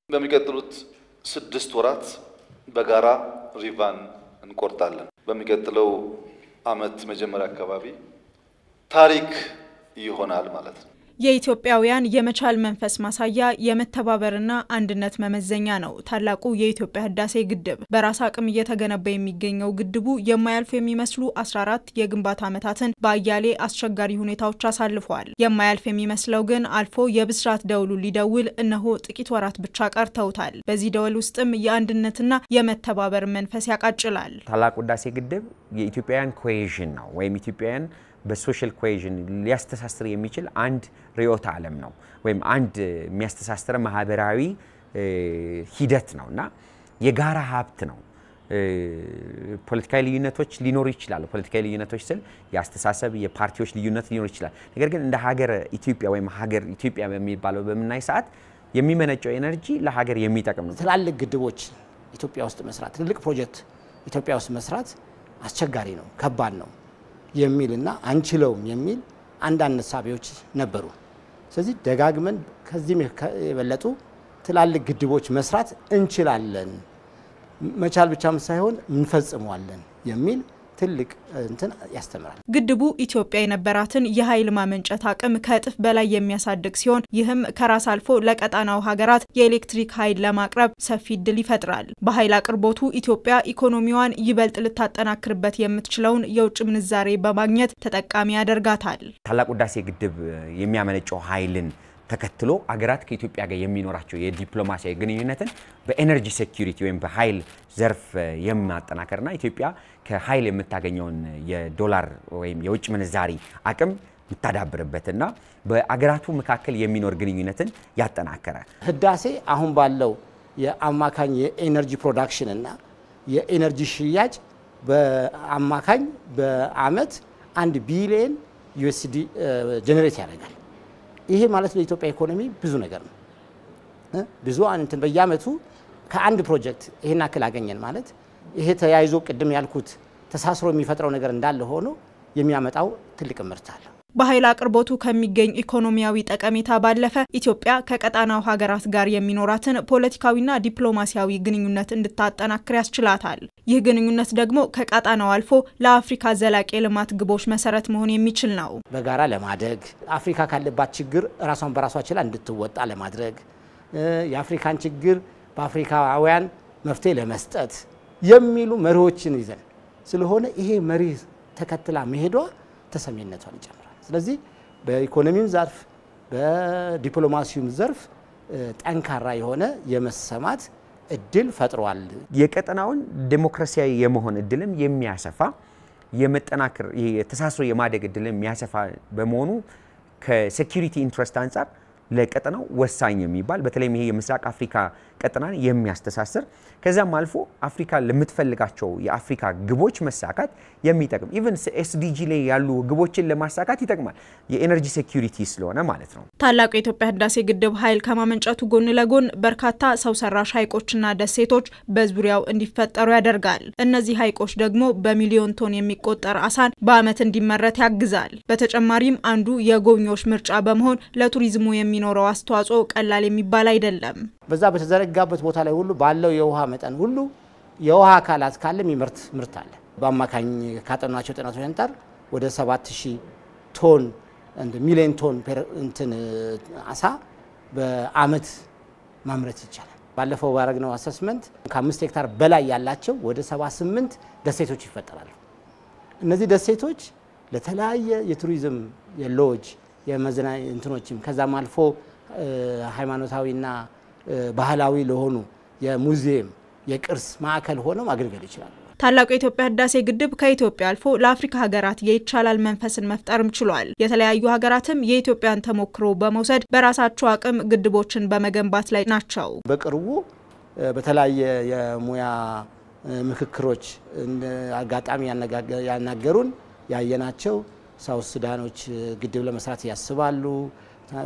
በሚቀጥሉት 6 ወራት በጋራ ሪቫን እንቆርጣለን። በሚቀጥለው አመት መጀመሪያ አካባቢ ታሪክ ይሆናል ማለት ነው። የኢትዮጵያውያን የመቻል መንፈስ ማሳያ የመተባበርና አንድነት መመዘኛ ነው። ታላቁ የኢትዮጵያ ህዳሴ ግድብ በራስ አቅም እየተገነባ የሚገኘው ግድቡ የማያልፍ የሚመስሉ 14 የግንባታ ዓመታትን በአያሌ አስቸጋሪ ሁኔታዎች አሳልፏል። የማያልፍ የሚመስለው ግን አልፎ የብስራት ደውሉ ሊደውል እነሆ ጥቂት ወራት ብቻ ቀርተውታል። በዚህ ደወል ውስጥም የአንድነትና የመተባበር መንፈስ ያቃጭላል። ታላቁ ህዳሴ ግድብ የኢትዮጵያውያን ኮሄዥን ነው ወይም ኢትዮጵያውያን በሶሻል ኮሄዥን ሊያስተሳስር የሚችል አንድ ሪዮት ዓለም ነው ወይም አንድ የሚያስተሳስረ ማህበራዊ ሂደት ነውና የጋራ ሀብት ነው። ፖለቲካዊ ልዩነቶች ሊኖሩ ይችላሉ። ፖለቲካዊ ልዩነቶች ስል ያስተሳሰብ የፓርቲዎች ልዩነት ሊኖር ይችላል። ነገር ግን እንደ ሀገር ኢትዮጵያ ወይም ሀገር ኢትዮጵያ በሚባለው በመናይ ሰዓት የሚመነጨው ኤነርጂ ለሀገር የሚጠቅም ነው። ትላልቅ ግድቦች ኢትዮጵያ ውስጥ መስራት ትልልቅ ፕሮጀክት ኢትዮጵያ ውስጥ መስራት አስቸጋሪ ነው፣ ከባድ ነው የሚልና አንችለውም የሚል አንዳንድ ሳቢዎች ነበሩ። ስለዚህ ደጋግመን ከዚህ የበለጡ ትላልቅ ግድቦች መስራት እንችላለን፣ መቻል ብቻም ሳይሆን እንፈጽመዋለን የሚል ትልቅ እንትን ያስተምራል። ግድቡ ኢትዮጵያ የነበራትን የኃይል ማመንጨት አቅም ከእጥፍ በላይ የሚያሳድግ ሲሆን ይህም ከራስ አልፎ ለቀጣናው ሀገራት የኤሌክትሪክ ኃይል ለማቅረብ ሰፊ እድል ይፈጥራል። በኃይል አቅርቦቱ ኢትዮጵያ ኢኮኖሚዋን ይበልጥ ልታጠናክርበት የምትችለውን የውጭ ምንዛሬ በማግኘት ተጠቃሚ ያደርጋታል። ታላቁ ህዳሴ ግድብ የሚያመነጨው ኃይልን ተከትሎ አገራት ከኢትዮጵያ ጋር የሚኖራቸው የዲፕሎማሲያዊ ግንኙነትን በኤነርጂ ሴኩሪቲ ወይም በኃይል ዘርፍ የማጠናከርና ኢትዮጵያ ከኃይል የምታገኘውን የዶላር ወይም የውጭ ምንዛሪ አቅም ምታዳብርበትና በአገራቱ መካከል የሚኖር ግንኙነትን ያጠናከረ ህዳሴ አሁን ባለው የአማካኝ የኤነርጂ ፕሮዳክሽን እና የኤነርጂ ሽያጭ በአማካኝ በአመት 1 ቢሊዮን ዩኤስዲ ጀነሬት ያደርጋል። ይሄ ማለት ለኢትዮጵያ ኢኮኖሚ ብዙ ነገር ነው። ብዙ አንተን በየአመቱ ከአንድ ፕሮጀክት ይሄን አክል አገኘን ማለት ይሄ ተያይዞ ቅድም ያልኩት ተሳስሮ የሚፈጥረው ነገር እንዳለ ሆኖ የሚያመጣው ትልቅ ምርት አለ። በኃይል አቅርቦቱ ከሚገኝ ኢኮኖሚያዊ ጠቀሜታ ባለፈ ኢትዮጵያ ከቀጣናው ሀገራት ጋር የሚኖራትን ፖለቲካዊና ዲፕሎማሲያዊ ግንኙነት እንድታጠናክር ያስችላታል። ይህ ግንኙነት ደግሞ ከቀጣናው አልፎ ለአፍሪካ ዘላቂ ልማት ግቦች መሰረት መሆን የሚችል ነው። በጋራ ለማደግ አፍሪካ ካለባት ችግር ራሷን በራሷ ችላ እንድትወጣ ለማድረግ የአፍሪካን ችግር በአፍሪካውያን መፍትሄ ለመስጠት የሚሉ መሪዎችን ይዘን ስለሆነ ይሄ መሪ ተከትላ መሄዷ ተሰሚነቷን ይጨምራል። ስለዚህ በኢኮኖሚው ዘርፍ በዲፕሎማሲው ዘርፍ ጠንካራ የሆነ የመሰማት እድል ፈጥሯል። የቀጠናውን ዲሞክራሲያዊ የመሆን እድልም የሚያሰፋ የመጠናከር የተሳስሮ የማደግ እድልም የሚያሰፋ በመሆኑ ከሴኩሪቲ ኢንትረስት አንፃር ለቀጠናው ወሳኝ የሚባል በተለይ ይሄ የምስራቅ አፍሪካ ቀጠናን የሚያስተሳስር ከዛም አልፎ አፍሪካ ለምትፈልጋቸው የአፍሪካ ግቦች መሳካት የሚጠቅም ኢቭን ኤስዲጂ ላይ ያሉ ግቦችን ለማሳካት ይጠቅማል። የኤነርጂ ሴኩሪቲ ስለሆነ ማለት ነው። ታላቁ የኢትዮጵያ ህዳሴ ግድብ ኃይል ከማመንጨቱ ጎን ለጎን በርካታ ሰው ሰራሽ ሐይቆችና ደሴቶች በዙሪያው እንዲፈጠሩ ያደርጋል። እነዚህ ሐይቆች ደግሞ በሚሊዮን ቶን የሚቆጠር አሳን በአመት እንዲመረት ያግዛል። በተጨማሪም አንዱ የጎብኚዎች ምርጫ በመሆን ለቱሪዝሙ የሚኖረው አስተዋጽኦ ቀላል የሚባል አይደለም። በዛ በተዘረጋበት ቦታ ላይ ሁሉ ባለው የውሃ መጠን ሁሉ የውሃ አካላት ካለ የሚመርት ምርት አለ። በአማካኝ ካጠናቸው ጥናቶች አንፃር ወደ 7000 ቶን እንደ ሚሊዮን ቶን እንትን አሳ በአመት ማምረት ይቻላል። ባለፈው ባረግነው አሰስመንት ከ5 ሄክታር በላይ ያላቸው ወደ 78 ደሴቶች ይፈጠራሉ። እነዚህ ደሴቶች ለተለያየ የቱሪዝም የሎጅ የመዝናኛ እንትኖችም ከዛም አልፎ ሃይማኖታዊና ባህላዊ ለሆኑ የሙዚየም የቅርስ ማዕከል ሆነው ማገልገል ይችላል። ታላቁ የኢትዮጵያ ህዳሴ ግድብ ከኢትዮጵያ አልፎ ለአፍሪካ ሀገራት የይቻላል መንፈስን መፍጠርም ችሏል። የተለያዩ ሀገራትም የኢትዮጵያን ተሞክሮ በመውሰድ በራሳቸው አቅም ግድቦችን በመገንባት ላይ ናቸው። በቅርቡ በተለያየ የሙያ ምክክሮች አጋጣሚ ያናገሩን ያየናቸው ሳውዝ ሱዳኖች ግድብ ለመስራት ያስባሉ፣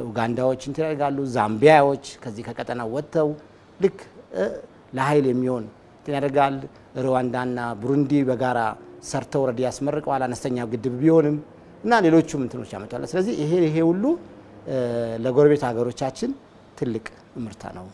ኡጋንዳዎች እንተያጋሉ፣ ዛምቢያዎች ከዚህ ከቀጠና ወጥተው ልክ ለኃይል የሚሆን ያደርጋል። ሩዋንዳና ብሩንዲ በጋራ ሰርተው ረዲ ያስመርቀዋል። አነስተኛ ግድብ ቢሆንም እና ሌሎችም እንትኖች ያመጣሉ። ስለዚህ ይሄ ሁሉ ለጎረቤት ሀገሮቻችን ትልቅ ምርታ ነው።